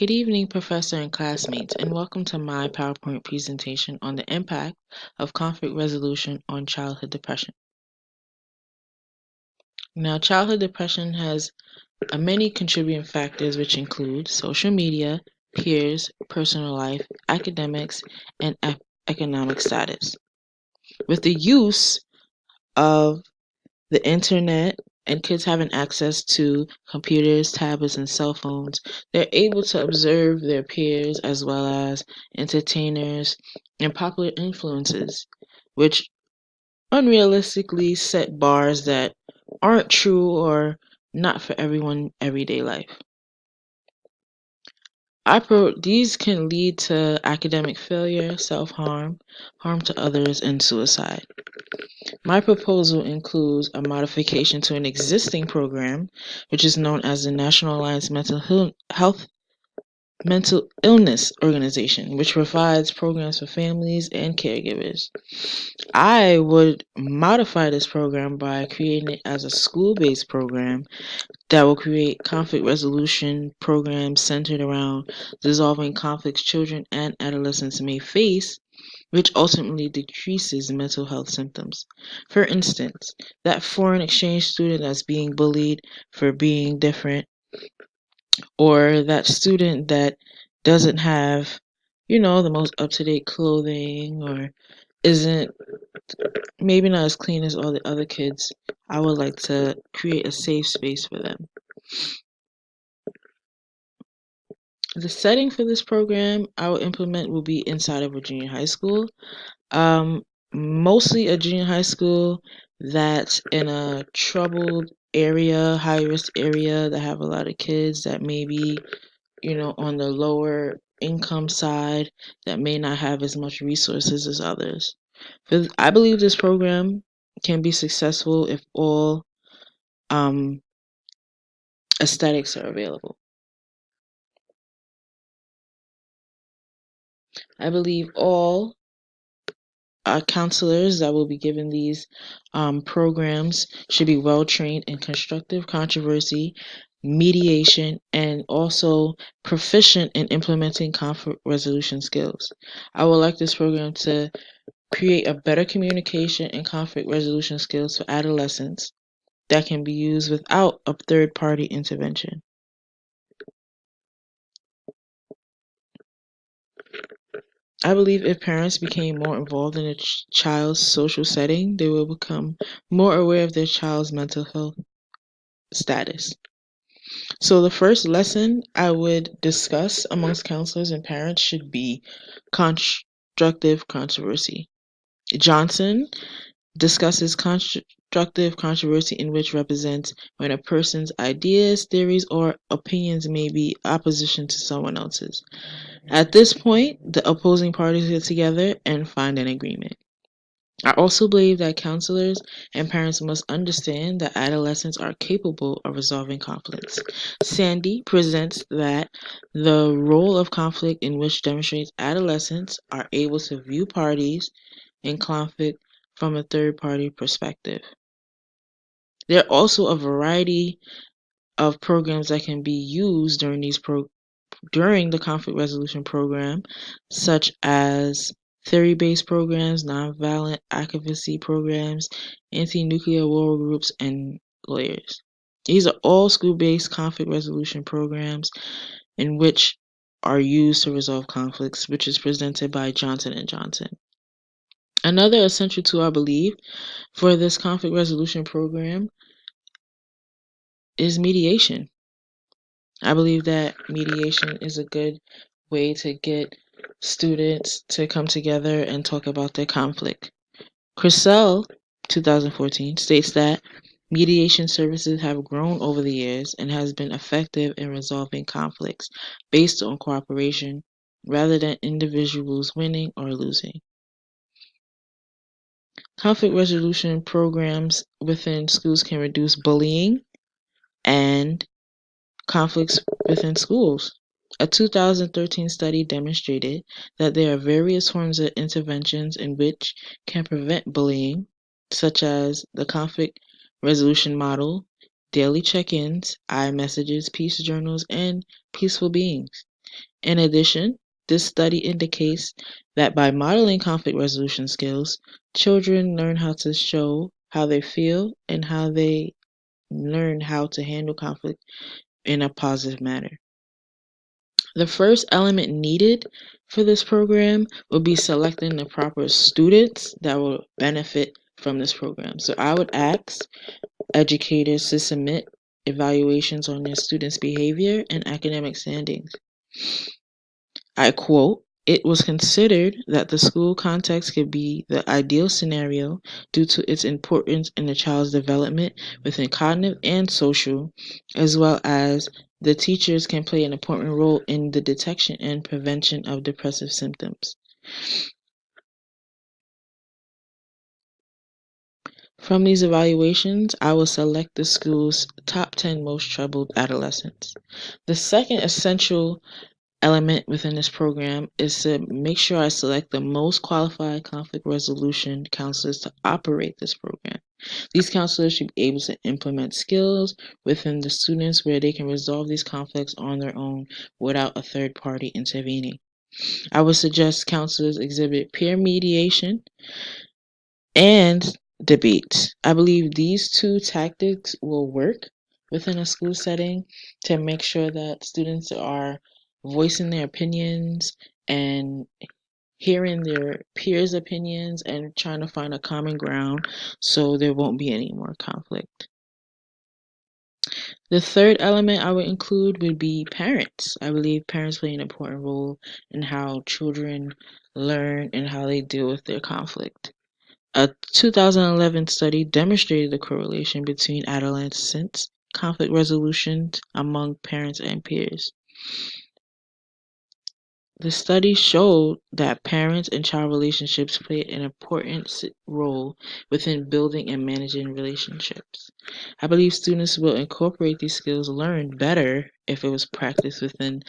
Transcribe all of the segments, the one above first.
Good evening, Professor and classmates, and welcome to my PowerPoint presentation on the impact of conflict resolution on childhood depression. Now, childhood depression has many contributing factors, which include social media, peers, personal life, academics, and economic status. With the use of the internet and kids having access to computers, tablets, and cell phones, they're able to observe their peers as well as entertainers and popular influences, which unrealistically set bars that aren't true or not for everyone everyday life. These can lead to academic failure, self-harm, harm to others, and suicide. My proposal includes a modification to an existing program, which is known as the National Alliance Mental Illness Organization, which provides programs for families and caregivers. I would modify this program by creating it as a school-based program that will create conflict resolution programs centered around dissolving conflicts children and adolescents may face, which ultimately decreases mental health symptoms. For instance, that foreign exchange student that's being bullied for being different, or that student that doesn't have, the most up-to-date clothing, or isn't maybe not as clean as all the other kids, I would like to create a safe space for them. The setting for this program I will implement will be inside of a junior high school. Mostly a junior high school that's in a troubled area, high risk area that have a lot of kids that may be, on the lower income side that may not have as much resources as others. I believe this program can be successful if all aesthetics are available. I believe all counselors that will be given these programs should be well trained in constructive controversy, mediation, and also proficient in implementing conflict resolution skills. I would like this program to create a better communication and conflict resolution skills for adolescents that can be used without a third-party intervention. I believe if parents became more involved in a child's social setting, they will become more aware of their child's mental health status. So the first lesson I would discuss amongst counselors and parents should be constructive controversy. Johnson discusses constructive controversy, in which represents when a person's ideas, theories, or opinions may be opposition to someone else's. At this point, the opposing parties get together and find an agreement. I also believe that counselors and parents must understand that adolescents are capable of resolving conflicts. Sandy presents that the role of conflict in which demonstrates adolescents are able to view parties in conflict from a third-party perspective. There are also a variety of programs that can be used during the conflict resolution program, such as theory-based programs, nonviolent advocacy programs, anti-nuclear war groups, and lawyers. These are all school-based conflict resolution programs in which are used to resolve conflicts, which is presented by Johnson & Johnson. Another essential tool, I believe, for this conflict resolution program is mediation. I believe that mediation is a good way to get students to come together and talk about their conflict. Crissell, 2014, states that mediation services have grown over the years and has been effective in resolving conflicts based on cooperation rather than individuals winning or losing. Conflict resolution programs within schools can reduce bullying and conflicts within schools. A 2013 study demonstrated that there are various forms of interventions in which can prevent bullying, such as the conflict resolution model, daily check-ins, iMessages, peace journals, and peaceful beings. In addition, this study indicates that by modeling conflict resolution skills, children learn how to show how they feel and how they learn how to handle conflict in a positive manner. The first element needed for this program would be selecting the proper students that will benefit from this program. So I would ask educators to submit evaluations on their students' behavior and academic standings. I quote, "It was considered that the school context could be the ideal scenario due to its importance in the child's development within cognitive and social, as well as the teachers can play an important role in the detection and prevention of depressive symptoms." From these evaluations, I will select the school's top 10 most troubled adolescents. The second essential element within this program is to make sure I select the most qualified conflict resolution counselors to operate this program. These counselors should be able to implement skills within the students where they can resolve these conflicts on their own without a third party intervening. I would suggest counselors exhibit peer mediation and debate. I believe these two tactics will work within a school setting to make sure that students are voicing their opinions and hearing their peers' opinions and trying to find a common ground so there won't be any more conflict. The third element I would include would be parents. I believe parents play an important role in how children learn and how they deal with their conflict. A 2011 study demonstrated the correlation between adolescent conflict resolution among parents and peers. The study showed that parents and child relationships play an important role within building and managing relationships. I believe students will incorporate these skills learned better if it was practiced within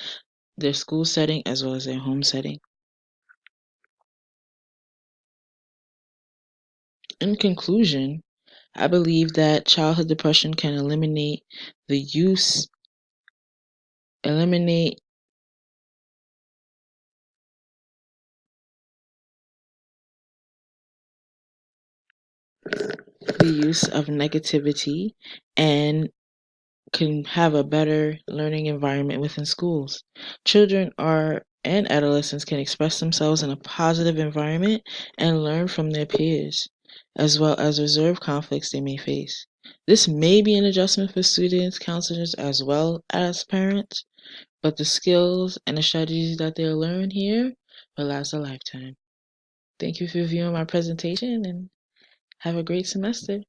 their school setting as well as their home setting. In conclusion, I believe that childhood depression can eliminate the use of negativity and can have a better learning environment within schools. Children are and adolescents can express themselves in a positive environment and learn from their peers, as well as resolve conflicts they may face. This may be an adjustment for students, counselors, as well as parents, but the skills and the strategies that they'll learn here will last a lifetime. Thank you for viewing my presentation and have a great semester.